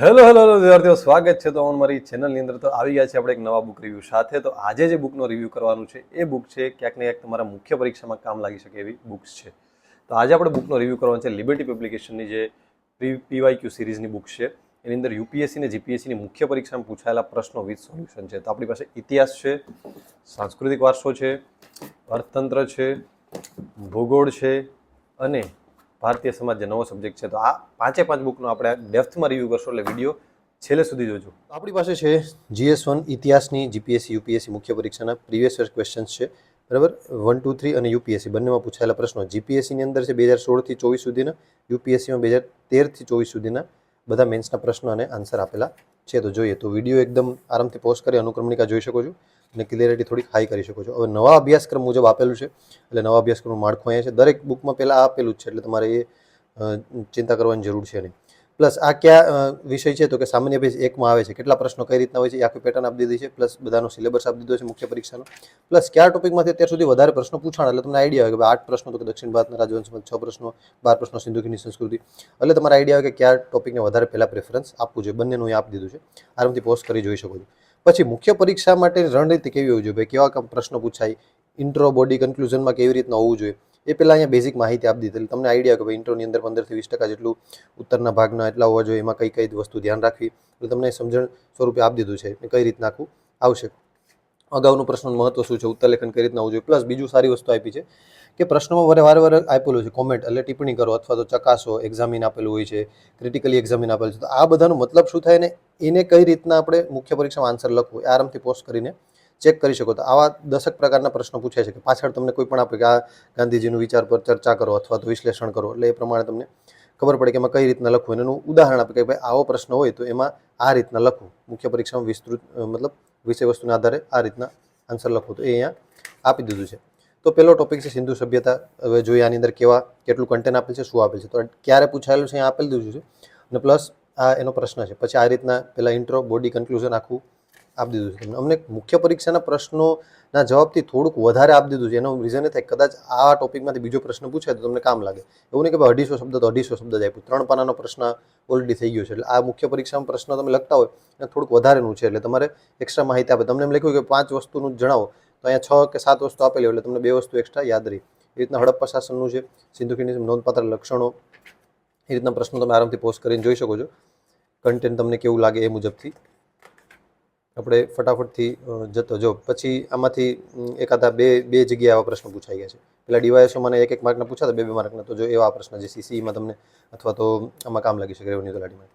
Hello વિદ્યાર્થીઓ, સ્વાગત છે તો અમારી ચેનલની અંદર. તો આવી ગયા છે આપણે એક નવા બુક રિવ્યૂ સાથે. તો આજે જે બુકનો રિવ્યૂ કરવાનું છે એ બુક છે ક્યાંક ને ક્યાંક તમારા મુખ્ય પરીક્ષામાં કામ લાગી શકે એવી બુક્સ છે. તો આજે આપણે બુકનો રિવ્યૂ કરવાનું છે લિબર્ટી પબ્લિકેશનની જે પીવાયક્યુ સિરીઝની બુક છે. એની અંદર યુપીએસસી ને જીપીએસસીની મુખ્ય પરીક્ષામાં પૂછાયેલા પ્રશ્નો વિથ સોલ્યુશન છે. તો આપણી પાસે ઇતિહાસ છે, સાંસ્કૃતિક વારસો છે, અર્થતંત્ર છે, ભૂગોળ છે અને ભારતીય સમાજ જે નવો સબ્જેક્ટ છે. તો આ પાંચે પાંચ બુકનો આપણે ડેપ્થમાં રિવ્યૂ કરશો, એટલે વિડીયો છેલ્લે સુધી જોજો. આપણી પાસે છે GS1 ઇતિહાસની જીપીએસસી યુપીએસસી મુખ્ય પરીક્ષાના પ્રીવિયસ યર ક્વેશ્ચન્સ છે, બરાબર. 1, 2, 3 અને યુપીએસસી બંનેમાં પૂછાયેલા પ્રશ્નો. જીપીએસસીની અંદર છે 2016થી 24 સુધીના, યુપીએસસીમાં 2013થી 24 સુધીના બધા મેન્સના પ્રશ્નો અને આન્સર આપેલા છે. તો જોઈએ તો વિડીયો એકદમ આરામથી પોઝ કરી અનુક્રમણિકા જોઈ શકો છો અને ક્લિયરિટી થોડીક હાઈ કરી શકો છો. હવે નવા અભ્યાસક્રમ મુજબ આપેલું છે, એટલે નવા અભ્યાસક્રમનું માળખું અહીંયા છે. દરેક બુકમાં પહેલાં આ આપેલું જ છે, એટલે તમારે એ ચિંતા કરવાની જરૂર છે નહીં. પ્લસ આ કયા વિષય છે તો કે સામાન્ય અભ્યાસ 1માં આવે છે. કેટલા પ્રશ્નો કઈ રીતના હોય છે એ આખી પેટર્ન આપી દીધી છે, પ્લસ બધાનો સિલેબસ આપી દીધો છે મુખ્ય પરીક્ષાનો. પ્લસ કયા ટોપિકમાંથી અત્યાર સુધી વધારે પ્રશ્નો પૂછાણા, એટલે તમને આઈડિયા આવે કે 8 પ્રશ્નો તો કે દક્ષિણ ભારતના રાજવંશમાં, 6 પ્રશ્નો, 12 પ્રશ્નો સિંધુ ખીણની સંસ્કૃતિ, એટલે તમારે આઈડિયા આવે કે કયા ટોપિકને વધારે પહેલા પ્રેફરન્સ આપવું જોઈએ. બંનેનું એ આપી દીધું છે, આરામથી પોસ્ટ કરી જોઈ શકો છો. પછી મુખ્ય પરીક્ષા માટે રણનીતિ કેવી હોવી જોઈએ, ભાઈ કેવા પ્રશ્નો પૂછાય, ઇન્ટ્રો, બોડી, કન્ક્લુઝનમાં કેવી રીતના હોવું જોઈએ, એ પહેલાં અહીંયા બેઝિક માહિતી આપી દીધી. તમને આઈડિયા કે ભાઈ ઇન્ટ્રોની અંદર 15થી 20% જેટલું ઉત્તરના ભાગના એટલા હોવા જોઈએ, એમાં કઈ કઈ વસ્તુ ધ્યાન રાખવી, એટલે તમને સમજણ સ્વરૂપે આપી દીધું છે કઈ રીતના આખું આવશે. અગાઉનું પ્રશ્નનું મહત્વ શું છે, ઉત્તરલેખન કઈ રીતના હોવું જોઈએ. પ્લસ બીજું સારી વસ્તુ આપી છે કે પ્રશ્નોમાં વારે આપેલું છે કોમેન્ટ, એટલે ટિપ્પણી કરો અથવા તો ચકાસો, એક્ઝામિન આપેલું હોય છે, ક્રિટિકલી એક્ઝામિન આપેલું છે. તો આ બધાનો મતલબ શું થાય ને એને કઈ રીતના આપણે મુખ્ય પરીક્ષામાં આન્સર લખવું, આરામથી પોસ્ટ કરીને ચેક કરી શકો. તો આવા 10 પ્રકારના પ્રશ્નો પૂછાય છે કે પાછળ તમને કોઈ પણ આપે કે આ ગાંધીજીનું વિચાર પર ચર્ચા કરો અથવા તો વિશ્લેષણ કરો, એટલે એ પ્રમાણે તમને ખબર પડે કે એમાં કઈ રીતના લખવું. એનું ઉદાહરણ આપે કે ભાઈ આવો પ્રશ્ન હોય તો એમાં આ રીતના લખવું. મુખ્ય પરીક્ષામાં વિસ્તૃત મતલબ વિષય વસ્તુના આધારે આ રીતના આન્સર લખવું. તો એ અહીંયા આપી દીધું છે. તો પહેલો ટોપિક છે સિંધુ સભ્યતા. હવે જોઈએ આની અંદર કેટલું કન્ટેન્ટ આપેલ છે, શું આપેલ છે. તો ક્યારે પૂછાયેલું છે અહીંયા આપેલ દીધું છે, અને પ્લસ આ એનો પ્રશ્ન છે. પછી આ રીતના પહેલાં ઇન્ટ્રો, બોડી, કન્ક્લુઝન આખું આપી દીધું છે. અમને મુખ્ય પરીક્ષાના પ્રશ્નોના જવાબથી થોડુંક વધારે આપી દીધું છે. એનો રીઝન એ થાય કદાચ આ ટોપિકમાંથી બીજો પ્રશ્ન પૂછાય તો તમને કામ લાગે. એવું નહીં કે ભાઈ 250 શબ્દ તો 250 શબ્દ જ આપ્યું, 3 પાનાનો પ્રશ્ન ઓલરેડી થઈ ગયો છે. એટલે આ મુખ્ય પરીક્ષામાં પ્રશ્ન તમે લખતા હોય અને થોડુંક વધારેનું છે, એટલે તમારે એક્સ્ટ્રા માહિતી આપે. તમને એમ લખ્યું કે 5 વસ્તુનું જણાવો, તો અહીંયા 6 કે 7 વસ્તુ આપેલી હોય, એટલે તમને 2 વસ્તુ એક્સ્ટ્રા યાદ રહી. એ રીતના હડપ્પા શાસનનું છે, સિંધુ ખીણની નોંધપાત્ર લક્ષણો, એ રીતના પ્રશ્નો તમે આરામથી પોસ્ટ કરીને જોઈ શકો છો. કન્ટેન્ટ તમને કેવું લાગે એ મુજબથી આપણે ફટાફટથી જતો જો. પછી આમાંથી એકાદા બે જગ્યાએ આવા પ્રશ્નો પૂછાઈ ગયા છે. પેલા ડીવાયએસઓમાં 1 માર્કના પૂછાતા, 2 માર્કના. તો જો એવા પ્રશ્ન જે સીસીઈમાં તમને અથવા તો આમાં કામ લાગી શકે રેવન્યુ તલાટીમાં.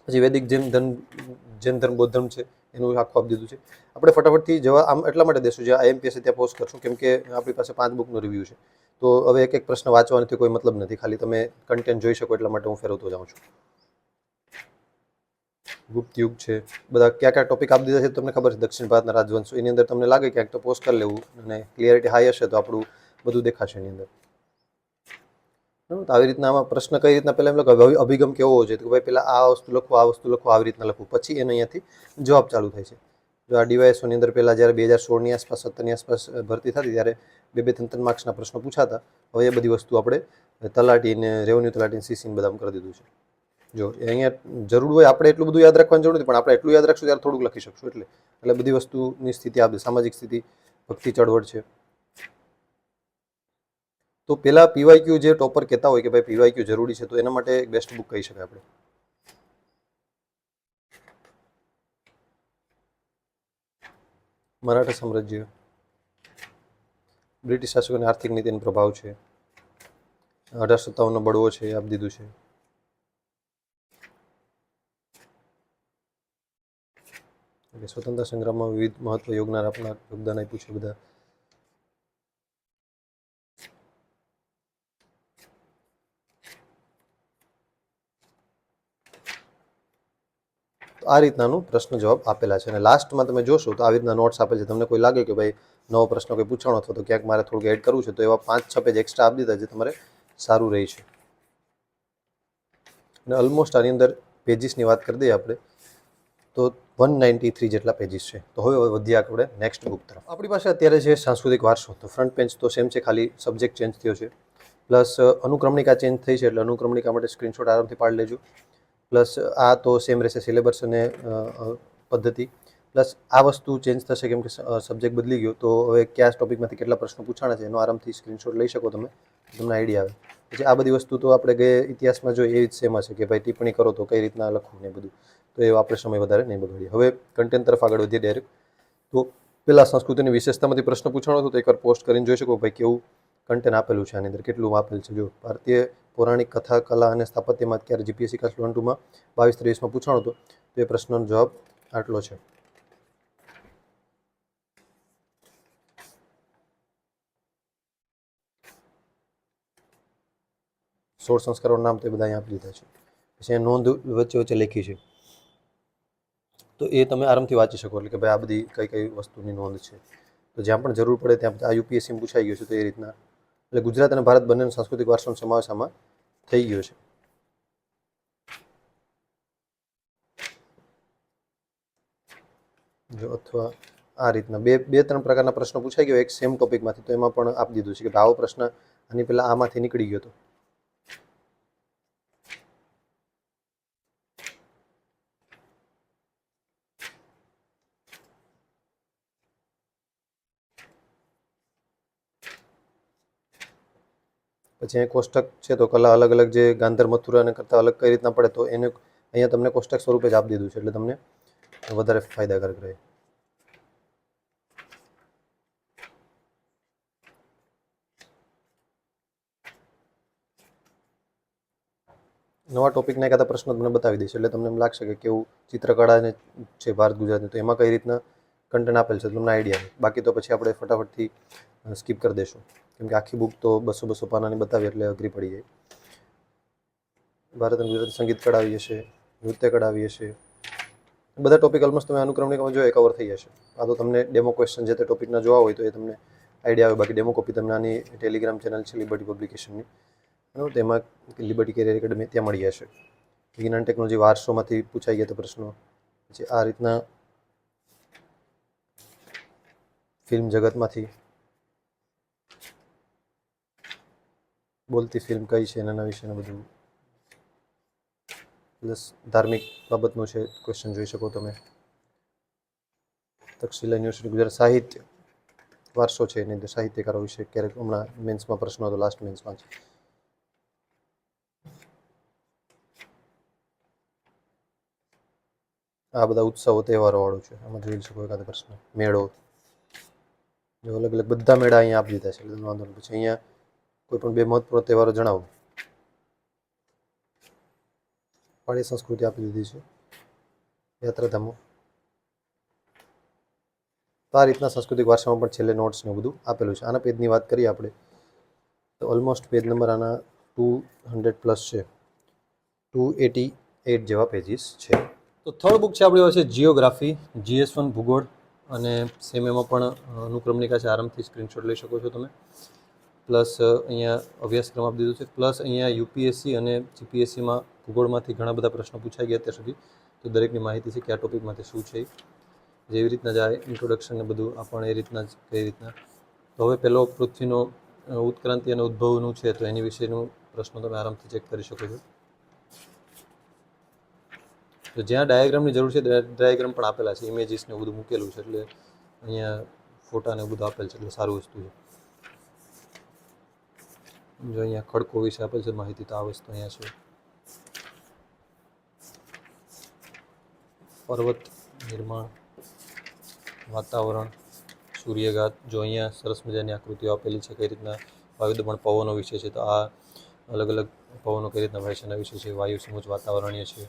પછી વૈદિક જૈન ધર્મ બૌદ્ધ ધર્મ છે, એનું આખું આપી દીધું છે. આપણે ફટાફટથી જવા આમ એટલા માટે દેશું જે આઈએમપીએસ ત્યાં પોસ્ટ કરશું, કેમ કે આપણી પાસે 5 બુકનો રિવ્યૂ છે. તો હવે એક પ્રશ્ન વાંચવાથી કોઈ મતલબ નથી, ખાલી તમે કન્ટેન્ટ જોઈ શકો એટલા માટે હું ફેરવતો જાઉં છું. ગુપ્ત યુગ છે, બધા કયા ટોપિક આપી દીધા છે તમને ખબર છે. દક્ષિણ ભારતના રાજવંશો, એની અંદર તમને લાગે ક્યાંક તો પોસ્ટ કરી લેવું, અને ક્લિયરિટી હાઈ હશે તો આપણું બધું દેખાશે એની અંદર. આવી રીતના આમાં પ્રશ્ન કઈ રીતના પહેલાં એમ લખો, અભિગમ કેવો હોય છે કે ભાઈ પહેલાં આ વસ્તુ લખવું, આ વસ્તુ લખવું, આવી રીતના લખવું, પછી એને અહીંયાથી જવાબ ચાલુ થાય છે. જો આ ડીવાયએસઓની અંદર પહેલાં જ્યારે 2016ની આસપાસ 17ની આસપાસ ભરતી થતી ત્યારે 2-3 માર્ક્સના પ્રશ્નો પૂછાતા. હવે એ બધી વસ્તુ આપણે તલાટીને, રેવન્યુ તલાટીને, સીસીને બધામાં કરી દીધું છે. જો અહીંયા જરૂર હોય આપણે એટલું બધું યાદ રાખવાની જરૂર નથી, પણ આપણે એટલું યાદ રાખશું ત્યારે થોડુંક લખી શકશું. એટલે બધી વસ્તુની સ્થિતિ આપે. સામાજિક સ્થિતિ, ભક્તિ ચળવળ છે. તો પેલા પીવાયક્યુ જે ટોપર કહેતા હોય કે ભાઈ પીવાયક્યુ જરૂરી છે, તો એના માટે એક બેસ્ટ બુક કહી શકાય આપણે. મરાઠા સામ્રાજ્ય, બ્રિટિશ શાસકોની આર્થિક નીતિનો પ્રભાવ છે, 1857નો બળવો છે, એ આપી દીધું છે. સ્વતંત્ર સંગ્રામમાં વિવિધ મહત્વ યોગદાન આપનાર યોગદાન આપ્યું છે બધા. આ રીતનાનું પ્રશ્ન જવાબ આપેલા છે. અને લાસ્ટમાં તમે જોશો તો આવી રીતના નોટ્સ આપેલ છે. તમને કોઈ લાગે કે ભાઈ નવો પ્રશ્ન કોઈ પૂછાણો અથવા તો ક્યાંક મારે થોડુંક એડ કરવું છે, તો એવા 5-6 પેજ એક્સ્ટ્રા આપી દીધા, જે તમારે સારું રહે છે. અને ઓલમોસ્ટ આની અંદર પેજીસની વાત કરી દઈએ આપણે તો 193 જેટલા પેજીસ છે. તો હવે વધીએ આપણે નેક્સ્ટ બુક તરફ. આપણી પાસે અત્યારે છે સાંસ્કૃતિક વારસો. તો ફ્રન્ટ પેજ તો સેમ છે, ખાલી સબ્જેક્ટ ચેન્જ થયો છે. પ્લસ અનુક્રમણિકા ચેન્જ થઈ છે, એટલે અનુક્રમણિકા માટે સ્ક્રીનશોટ આરામથી પાડી લેજો. પ્લસ આ તો સેમ રહેશે સિલેબસ અને પદ્ધતિ. પ્લસ આ વસ્તુ ચેન્જ થશે કેમ કે સબ્જેક્ટ બદલી ગયો, તો હવે કયા ટોપિકમાંથી કેટલા પ્રશ્નો પૂછાણા છે એનો આરામથી સ્ક્રીનશોટ લઈ શકો તમે, તમને આઈડિયા આવે. પછી આ બધી વસ્તુ તો આપણે ગયા ઇતિહાસમાં જોઈએ એવી જ સેમ હશે કે ભાઈ ટિપ્પણી કરો તો કઈ રીતના લખવું ને બધું, તો એ આપણે સમય વધારે નહીં બગાડીએ. હવે કન્ટેન્ટ તરફ આગળ વધીએ ડાયરેક્ટ. તો પહેલાં સંસ્કૃતિની વિશેષતામાંથી પ્રશ્ન પૂછાણો હતો, તો એકવાર પોસ્ટ કરીને જોઈ શકો ભાઈ કેવું કન્ટેન્ટ આપેલું છે આની અંદર, કેટલું આપેલ છે. જો ભારતીય પૌરાણિક કથા, કલા અને સ્થાપત્યમાં ક્યારે જીપીએસસી ક્લાસ 1-2માં 22-23માં પૂછાણો હતો, તો એ પ્રશ્નનો જવાબ આટલો છે. સોળ સંસ્કારોના નામ તો એ બધા અહીંયા આપી દીધા છે. પછી અહીંયા નોંધ વચ્ચે વચ્ચે લખી છે, તો એ તમે આરામથી વાંચી શકો, એટલે કે ભાઈ આ બધી કઈ કઈ વસ્તુની નોંધ છે. તો જ્યાં પણ જરૂર પડે ત્યાં આ યુપીએસસી પૂછાઈ ગયું છે, તો એ રીતના એટલે ગુજરાત અને ભારત બંનેનો સાંસ્કૃતિક વારસાનો સમાવેશ આમાં થઈ ગયો છે. જો અથવા આ રીતના બે ત્રણ પ્રકારના પ્રશ્નો પૂછાઈ ગયો એક સેમ ટોપિકમાંથી, તો એમાં પણ આપી દીધું છે કે આવો પ્રશ્ન આની પહેલાં આમાંથી નીકળી ગયો હતો. પછી અહીં કોષ્ટક છે, તો કલા અલગ અલગ જે ગાંધર મથુરાને કરતાં અલગ કઈ રીતના પડે, તો એને અહીંયા તમને કોષ્ટક સ્વરૂપે જ આપી દીધું છે, એટલે તમને વધારે ફાયદાકારક રહે. નવા ટોપિકના એકાદા પ્રશ્નો તમને બતાવી દઈશ, એટલે તમને એમ લાગશે કે કેવું ચિત્રકળાને છે ભારત ગુજરાતની, તો એમાં કઈ રીતના કન્ટેન્ટ આપેલ છે તમને આઈડિયા આવે. બાકી તો પછી આપણે ફટાફટથી સ્કીપ કરી દઈશું, કેમ કે આખી બુક તો 200 પાનાની બતાવી એટલે અઘરી પડી જાય. ભારત અને ગુજરાતી સંગીત કળા આવી હશે, નૃત્ય કળા આવી હશે, બધા ટોપિક ઓલમોસ્ટ તમે અનુક્રમણિકામાં જોઈએ કવર થઈ જશે. આ તો તમને ડેમો ક્વેશ્ચન જે તે ટોપિકના જોવા હોય તો એ તમને આઈડિયા આવે. બાકી ડેમો કોપી તમને આની ટેલિગ્રામ ચેનલ છે લિબર્ટી પબ્લિકેશનની, બરાબર, તેમાં લિબર્ટી કેરિયર એકેડમી ત્યાં મળી જશે. વિજ્ઞાન ટેકનોલોજી વારસોમાંથી પૂછાઈ ગયા હતા પ્રશ્નો. પછી આ રીતના ફિલ્મ જગતમાંથી બોલતી ફિલ્મ કઈ છે એના વિશેનું બધું, પ્લસ ધાર્મિક બાબતનું છે ક્વેશ્ચન જોઈ શકો તમે. તક્ષશિલા યુનિવર્સિટી ગુજરાત સાહિત્ય વારસો છે એની અંદર સાહિત્યકારો વિશે ક્યારેક હમણાં મેન્સમાં પ્રશ્ન હતો, લાસ્ટ મેન્સમાં છે. આ બધા ઉત્સવો તહેવારો વાળું છે, આમાં જોઈ શકો એકાદ પ્રશ્ન. મેળો, જો અલગ અલગ બધા મેળા અહીંયા આપી દીધા છે, એટલે વાંધો નહીં. પછી અહીંયા કોઈ પણ બે મહત્વપૂર્ણ તહેવારો જણાવો. પાળી સંસ્કૃતિ આપી દીધી છે, યાત્રાધામો. તો આ રીતના સાંસ્કૃતિક વારસામાં પણ છેલ્લે નોટ્સ ને બધું આપેલું છે. આના પેજની વાત કરીએ આપણે તો ઓલમોસ્ટ પેજ નંબર આના 200+ છે, 288 જેવા પેજીસ છે. તો થર્ડ બુક છે આપણી પાસે જીઓગ્રાફી, GS1 ભૂગોળ, અને સેમ એમાં પણ અનુક્રમણિકા છે, આરામથી સ્ક્રીનશોટ લઈ શકો છો તમે. પ્લસ અહીંયા અભ્યાસક્રમ આપી દીધો છે. પ્લસ અહીંયા યુપીએસસી અને જીપીએસસીમાં ભૂગોળમાંથી ઘણા બધા પ્રશ્નો પૂછાઈ ગયા અત્યાર સુધી, તો દરેકની માહિતી છે કે આ ટોપિકમાંથી શું છે. જેવી રીતના જાય ઇન્ટ્રોડક્શન ને બધું આ પણ એ રીતના જ કઈ રીતના. તો હવે પહેલો પૃથ્વીનો ઉત્ક્રાંતિ અને ઉદ્ભવનું છે, તો એની વિશેનું પ્રશ્નો તમે આરામથી ચેક કરી શકો છો. તો જ્યાં ડાયાગ્રામની જરૂર છે ડાયાગ્રામ પણ આપેલા છે, ઇમેજીસ ને બધું મૂકેલું છે, એટલે અહીંયા ફોટા ને બધું આપેલ છે, એટલે સારું વસ્તુ છે. જો અહીંયા ખડકો વિશે આપેલ છે માહિતી, તો આ વસ્તુ અહીંયા છે. પર્વત નિર્માણ, વાતાવરણ, સૂર્યઘાત, જો અહીંયા સરસ મજાની આકૃતિઓ આપેલી છે કઈ રીતના વાયુદબાણ પવનો વિશે છે, તો આ અલગ અલગ પવનો કઈ રીતના વહે છે એના વિશે છે. વાયુ સમૂહ વાતાવરણીય છે.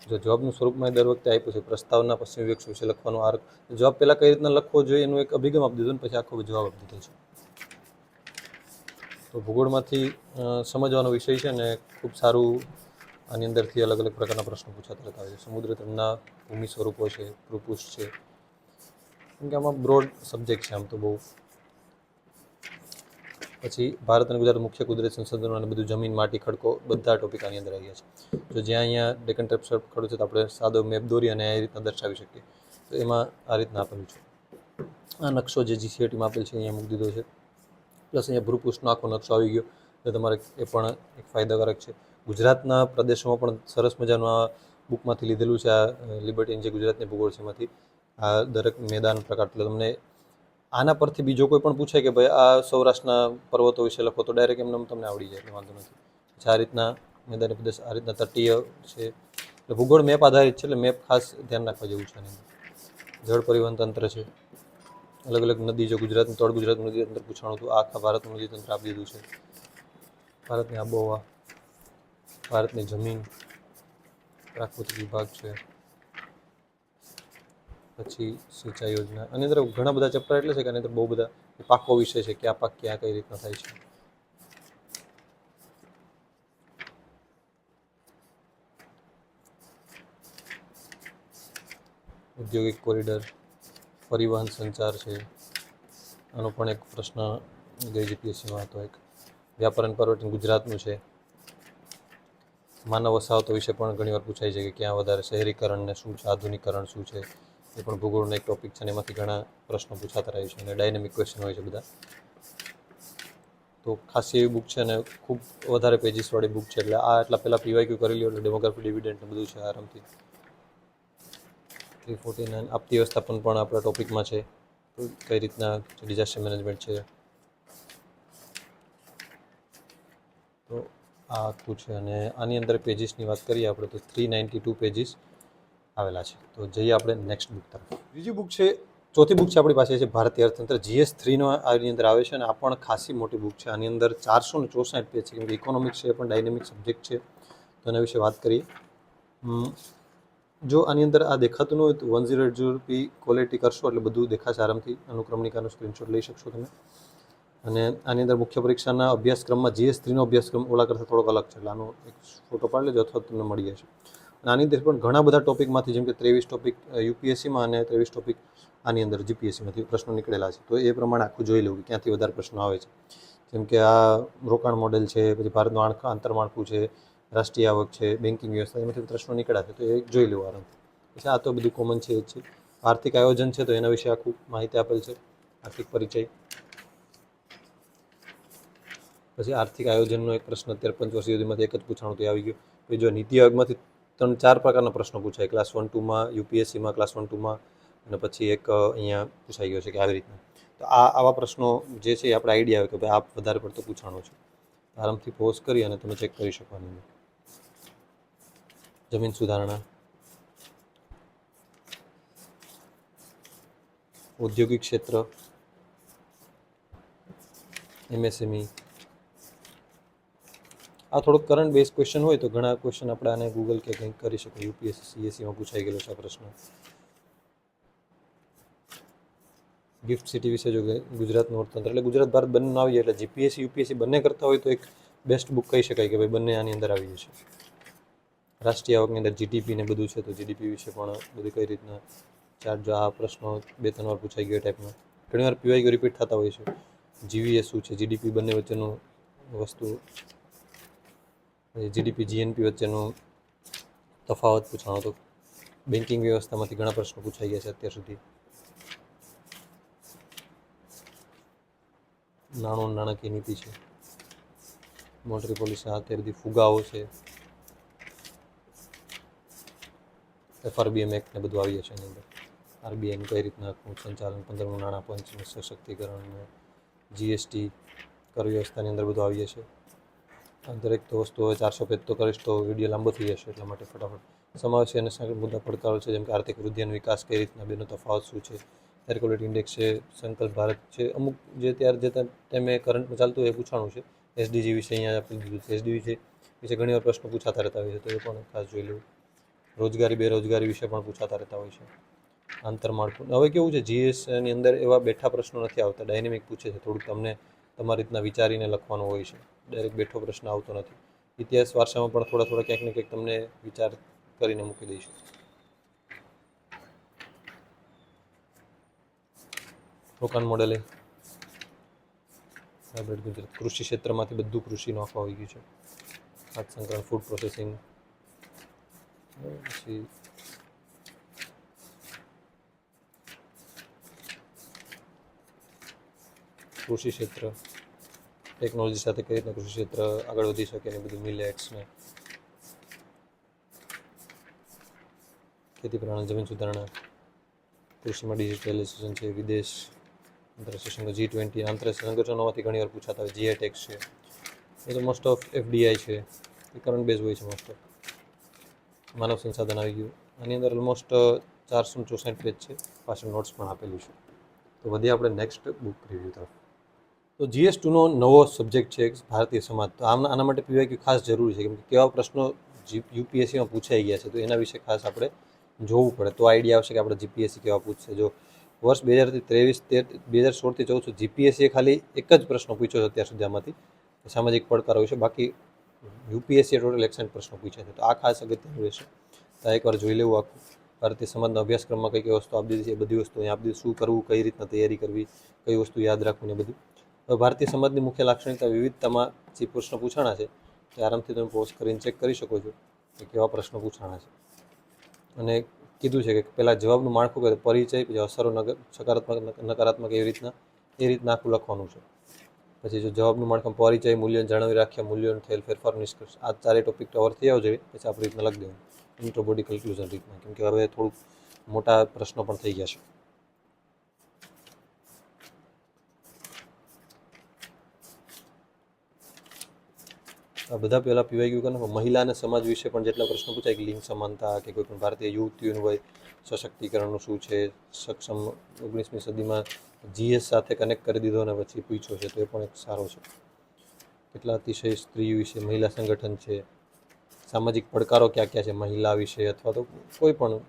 જો જવાબનું સ્વરૂપમાં દર વખતે આપ્યું છે, પ્રસ્તાવના પશ્ચિમ વિક્ષ વિશે લખવાનું. આ જવાબ પહેલાં કઈ રીતના લખવો જોઈએ એનું એક અભિગમ આપી દીધો ને પછી આખો જવાબ આપી દીધો છે. તો ભૂગોળમાંથી સમજવાનો વિષય છે ને ખૂબ સારું. આની અંદરથી અલગ અલગ પ્રકારના પ્રશ્નો પૂછાતા રહેતા હોય છે. સમુદ્ર તળના ભૂમિ સ્વરૂપો છે, ભૂપૃષ્ઠ છે, કેમ કે આમાં બ્રોડ સબ્જેક્ટ છે આમ તો બહુ. પછી ભારત અને ગુજરાત મુખ્ય કુદરતી સંસાધનો અને બધું જમીન, માટી, ખડકો બધા ટોપિક આની અંદર આવી ગયા છે. તો જ્યાં અહીંયા ડેકન ટ્રેપ્સ ખડો છે, તો આપણે સાદો મેપ દોરી અને એ રીતના દર્શાવી શકીએ. તો એમાં આ રીતના આપેલું છે. આ નકશો જે જીસીઆરટીમાં આપેલ છે અહીંયા મૂકી દીધો છે. પ્લસ અહીંયા ભૂપૃષ્ઠનો આખો નકશો આવી ગયો, એટલે તમારે એ પણ એક ફાયદાકારક છે. ગુજરાતના પ્રદેશોમાં પણ સરસ મજાનું આ બુકમાંથી લીધેલું છે. આ લિબર્ટી જે ગુજરાતની ભૂગોળ છે એમાંથી આ દરેક મેદાન પ્રકાર. એટલે તમને આના પરથી બીજો કોઈ પણ પૂછે કે ભાઈ આ સૌરાષ્ટ્રના પર્વતો વિશે લખો તો ડાયરેક્ટ એમને તમને આવડી જાય, એટલે વાંધો નથી. આ રીતના મેદાની પ્રદેશ, આ રીતના તટીય છે. એટલે ભૂગોળ મેપ આધારિત છે, એટલે મેપ ખાસ ધ્યાન રાખવા જેવું છે. જળ પરિવહન તંત્ર છે, અલગ અલગ નદી. જો ગુજરાતનું તળ ગુજરાતનું નદી તંત્ર પૂછાણું હતું, આખા ભારતનું નદી તંત્ર આપી દીધું છે. ભારતની આબોહવા, ભારતની જમીન, પ્રાકૃતિક વિભાગ છે, પછી સિંચાઈ યોજના. આની અંદર ઘણા બધા ચેપ્ટર એટલે છે કે આની અંદર બહુ બધા પાકો વિષય છે કે આ પાક ક્યાં કઈ રીતના થાય છે. ઔદ્યોગિક કોરિડોર, પરિવહન સંચાર છે, આનો પણ એક પ્રશ્ન ગઈ જીપીએસસીમાં હતો. એક વ્યાપાર અને પર્યટન ગુજરાતનું છે. માનવ વસાહતો વિશે પણ ઘણીવાર પૂછાય છે કે ક્યાં વધારે શહેરીકરણ ને શું છે, આધુનિકરણ શું છે, એ પણ ભૂગોળનો એક ટોપિક છે અને એમાંથી ઘણા પ્રશ્નો પૂછાતા રહે છે અને ડાયનેમિક ક્વેશ્ચન હોય છે બધા. તો ખાસ એવી બુક છે અને ખૂબ વધારે પેજીસવાળી બુક છે. એટલે આ એટલા પહેલાં પીવાયક્યુ કરી લ્યો એટલે ડેમોગ્રાફી, ડિવિડન્ડ બધું છે આરામથી. 349 આપતી વ્યવસ્થાપન પણ આપણા ટોપિકમાં છે. કઈ રીતના ડિઝાસ્ટર મેનેજમેન્ટ છે, તો આ આખું છે. અને આની અંદર પેજીસની વાત કરીએ આપણે તો 392 પેજીસ આવેલા છે. તો જઈએ આપણે નેક્સ્ટ બુક તરફ. બીજી બુક છે, ચોથી બુક છે આપણી પાસે છે ભારતીય અર્થતંત્ર. GS3નો આની અંદર આવે છે અને આ પણ ખાસી મોટી બુક છે. આની અંદર 464 પેજ છે, કેમ કે ઇકોનોમિક્સ છે, પણ ડાયનેમિક સબ્જેક્ટ છે. તો એના વિશે વાત કરીએ. જો આની અંદર આ દેખાતું ન હોય તો 1080p ક્વોલિટી કરશો એટલે બધું દેખાશે આરામથી. અનુક્રમણિકાનો સ્ક્રીનશોટ લઈ શકશો તમે. અને આની અંદર મુખ્ય પરીક્ષાના અભ્યાસક્રમમાં GS3નો અભ્યાસક્રમ ઓલા કરતાં થોડોક અલગ છે, એટલે આનો એક ફોટો પાડી લેજો અથવા તમને મળી જશે. અને આની અંદર પણ ઘણા બધા ટોપિકમાંથી, જેમ કે 23 ટોપિક યુપીએસસીમાં અને 23 ટોપિક આની અંદર જીપીએસસીમાંથી પ્રશ્નો નીકળેલા છે. તો એ પ્રમાણે આખું જોઈ લેવું ક્યાંથી વધારે પ્રશ્નો આવે છે. જેમ કે આ રોકાણ મોડેલ છે, પછી ભારતનું આંતરમાળખું છે, રાષ્ટ્રીય આવક છે, બેન્કિંગ વ્યવસ્થા, એમાંથી પ્રશ્નો નીકળ્યા છે. તો એ જોઈ લેવું આરામથી. પછી આ તો બધું કોમન છે એ જ છે. આર્થિક આયોજન છે, તો એના વિશે આખું માહિતી આપેલ છે. આર્થિક પરિચય, પછી આર્થિક આયોજનનો એક પ્રશ્ન અત્યારે 5 વર્ષ સુધીમાંથી એક જ પૂછાણું તો આવી ગયો. પછી જો નીતિ આયોગમાંથી 3-4 પ્રકારના પ્રશ્નો પૂછાય, ક્લાસ 1-2માં, યુપીએસસીમાં ક્લાસ 1-2માં, અને પછી એક અહીંયા પૂછાઈ ગયો છે કે આવી રીતના. તો આવા પ્રશ્નો જે છે એ આપણે આઈડિયા આવે કે ભાઈ આ વધારે પડતો પૂછાણો છે. આરામથી પોઝ કરી અને તમે ચેક કરી શકવાનું. જમીન સુધારણા, ઔદ્યોગિક ક્ષેત્ર, MSME. આ થોડુંક કરંટ બેઝ ક્વેશ્ચન હોય તો ઘણા ક્વેશ્ચન આપણે આને ગૂગલ કે કંઈક કરી શકો. યુપીએસસી CSEમાં પૂછાઈ ગયેલો છે આ પ્રશ્ન. ગિફ્ટ સિટી વિશે જો ગુજરાતનું અર્થતંત્ર, એટલે ગુજરાત ભારત બંને આવી જાય એટલે જીપીએસસી યુપીએસસી બંને કરતા હોય તો એક બેસ્ટ બુક કહી શકાય કે ભાઈ બંને આની અંદર આવી જશે. રાષ્ટ્રીય આવકની અંદર જીડીપી ને બધું છે, તો જીડીપી વિશે પણ બધું કઈ રીતના ચાર્ટ. જો આ પ્રશ્નો 2-3 વાર પૂછાઈ ગયો ટાઈપના, ઘણીવાર પીવાય રિપીટ થતા હોય છે. જીવીએસ શું છે, જીડીપી બંને વચ્ચેનું વસ્તુ, જીડીપી જીએનપી વચ્ચેનો તફાવત પૂછાણો. તો બેન્કિંગ વ્યવસ્થામાંથી ઘણા પ્રશ્નો પૂછાઈ ગયા છે અત્યાર સુધી. નાણાકીય નીતિ છે, મોનેટરી પોલિસી, અત્યાર સુધી ફુગાઓ છે, FRBM એક્ટ ને બધું આવી જશે એની અંદર. આરબીઆઈનું કઈ રીતના સંચાલન, 15મું નાણાં પંચનું સશક્તિકરણ, જીએસટી, કર વ્યવસ્થાની અંદર બધું આવી જશે. દરેક તો વસ્તુ હવે 400 પેજ તો કરીશ તો વિડીયો લાંબો થઈ જશે, એટલા માટે ફટાફટ. સમાવેશી અને સંકલિત મુદ્દા પડકારો છે, જેમ કે આર્થિક વૃદ્ધિ અને વિકાસ કઈ રીતના, બેનો તફાવત શું છે, એર ક્વોલિટી ઇન્ડેક્સ છે, સંકલ્પ ભારત છે. અમુક જે ટાઈમે કરંટમાં ચાલતું હોય એ પૂછાણું છે. એસડીજી વિશે અહીંયા આપી દીધું છે. એસડીજી વિશે ઘણીવાર પ્રશ્નો પૂછાતા રહેતા હોય છે, તો એ પણ ખાસ જોઈ લેવું. રોજગારી, બેરોજગારી વિશે પણ પૂછાતા રહેતા હોય છે. આંતરમાળખું હવે કેવું છે, જીએસની અંદર એવા બેઠા પ્રશ્નો નથી આવતા, ડાયનેમિક પૂછે છે. થોડુંક તમને તમારી રીતના વિચારીને લખવાનું હોય છે, ડાયરેક્ટ બેઠો પ્રશ્ન આવતો નથી. ઇતિહાસ વારસામાં પણ થોડા ક્યાંક ને ક્યાંક તમને વિચાર કરીને મૂકી દઈશું. રોકાણ મોડેલિંગ, ગુજરાત કૃષિ ક્ષેત્રમાંથી બધું કૃષિનું આખું આવી ગયું છે. ખાદ્ય સંકલન, ફૂડ પ્રોસેસિંગ, પછી કૃષિ ક્ષેત્ર, ટેકનોલોજી સાથે કઈ રીતના કૃષિ ક્ષેત્ર આગળ વધી શકે ને બધું, મિલેટ્સ ને ખેતી પ્રણાલી, જમીન સુધારણા, કૃષિમાં ડિજિટલાઇઝેશન છે, વિદેશ, આંતરરાષ્ટ્રીય G20, આંતરરાષ્ટ્રીય સંગઠનોમાંથી ઘણીવાર પૂછાતા હોય, GI ટેક્સ છે, એ તો મોસ્ટ ઓફ FDI છે, એ કરંટ બેઝ હોય છે મોસ્ટ ઓફ. માનવ સંસાધન આવી ગયું, આની અંદર ઓલમોસ્ટ 464 પેજ છે, પાછળ નોટ્સ પણ આપેલું છે. તો વધીએ આપણે નેક્સ્ટ બુક રિવ્યૂ તરફ. તો GS2નો નવો સબ્જેક્ટ છે ભારતીય સમાજ. તો આના માટે PYQ ખાસ જરૂરી છે, કેમ કે કેવા પ્રશ્નો UPSCમાં પૂછાઈ ગયા છે, તો એના વિશે ખાસ આપણે જોવું પડે, તો આઈડિયા આવશે કે આપણે GPSC કેવા પૂછશે. જો વર્ષ 2016થી 14 GPSCએ ખાલી એક જ પ્રશ્ન પૂછ્યો છે અત્યાર સુધી આમાંથી, સામાજિક પડકારો વિશે. બાકી UPSCએ ટોટલ 61 પ્રશ્નો પૂછ્યા છે. તો આ ખાસ અગત્યનું રહેશે. તો એકવાર જોઈ લેવું આખું. ભારતીય સમાજના અભ્યાસક્રમમાં કઈ કઈ વસ્તુ આપી દીધી છે, એ બધી વસ્તુ અહીં આપી દીધી, શું કરવું, કઈ રીતના તૈયારી કરવી, કઈ વસ્તુ યાદ રાખવું ને બધું. હવે ભારતીય સમાજની મુખ્ય લાક્ષણિકતા વિવિધતામાં જે પ્રશ્નો પૂછાણા છે તે આરામથી તમે પોઝ કરીને ચેક કરી શકો છો કે કેવા પ્રશ્નો પૂછાણા છે. અને કીધું છે કે પહેલાં જવાબનું માળખું કરે, પરિચય, પછી અસરો, સકારાત્મક નકારાત્મક, એ રીતના આખું લખવાનું છે. પછી જો જવાબનું માળખું પરિચય, મૂલ્યોને જાળવી રાખ્યા, મૂલ્યોને થયેલ ફેરફાર, નિષ્કર્ષ, આ ચારે ટોપિક કવર થઈ આવવા જોઈએ. પછી આપણી રીતના લખી દેવાનું, ઇન્ટ્રો, બોડી, કન્ક્લુઝન રીતના, કેમ કે હવે થોડુંક મોટા પ્રશ્નો પણ થઈ ગયા છે. આ બધા પહેલાં PYQ કરીને મહિલા અને સમાજ વિશે પણ જેટલા પ્રશ્નો પૂછાય, કે લિંગ સમાનતા, કે કોઈ પણ ભારતીય યુવતીઓનું હોય સશક્તિકરણનું શું છે, સક્ષમ 19મી સદીમાં GS સાથે કનેક્ટ કરી દીધો અને પછી પૂછ્યો છે, તો એ પણ એક સારો છે. કેટલા અતિશય સ્ત્રી વિશે, મહિલા સંગઠન છે, સામાજિક પડકારો ક્યાં ક્યાં છે મહિલા વિશે, અથવા તો કોઈ પણ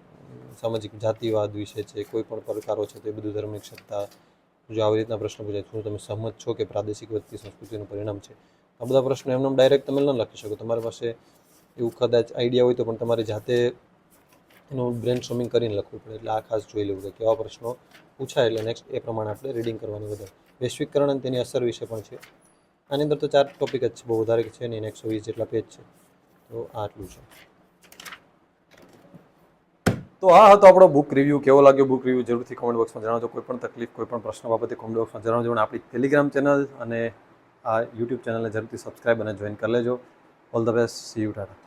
સામાજિક જાતિવાદ વિશે છે, કોઈ પણ પડકારો છે, તો એ બધું, ધાર્મિક સત્તા. જો આવી રીતના પ્રશ્ન પૂછાય, શું તમે સહમત છો કે પ્રાદેશિક વધતી સંસ્કૃતિનું પરિણામ છે? આ બધા પ્રશ્નો એમને ડાયરેક્ટ તમે ન લખી શકો. તમારી પાસે એવું કદાચ આઈડિયા હોય તો પણ તમારે જાતે એનું બ્રેન સ્ટ્રોમિંગ કરીને લખવું પડે. એટલે આ ખાસ જોઈ લેવું કે કેવા પ્રશ્નો પૂછાય, એટલે નેક્સ્ટ એ પ્રમાણે આપણે રીડિંગ કરવાની વધારે. વૈશ્વિકરણ અને તેની અસર વિશે પણ છે. આની અંદર તો 4 ટોપિક જ છે, બહુ વધારે છે નહીં, 120 જેટલા પેજ છે. તો આ આટલું છે. તો આ હતો આપણો બુક રિવ્યૂ. કેવો લાગ્યો બુક રિવ્યૂ જરૂરથી કોમેન્ટ બોક્સમાં જણાવજો. કોઈ પણ તકલીફ, કોઈ પણ પ્રશ્ન બાબતે કોમેન્ટ બોક્સમાં જણાવજો. અને આપણી ટેલિગ્રામ ચેનલ અને આ યુટ્યુબ ચેનલને જરૂરથી સબસ્ક્રાઈબ અને જોઈન કરી લેજો. All the best, C you, Tata.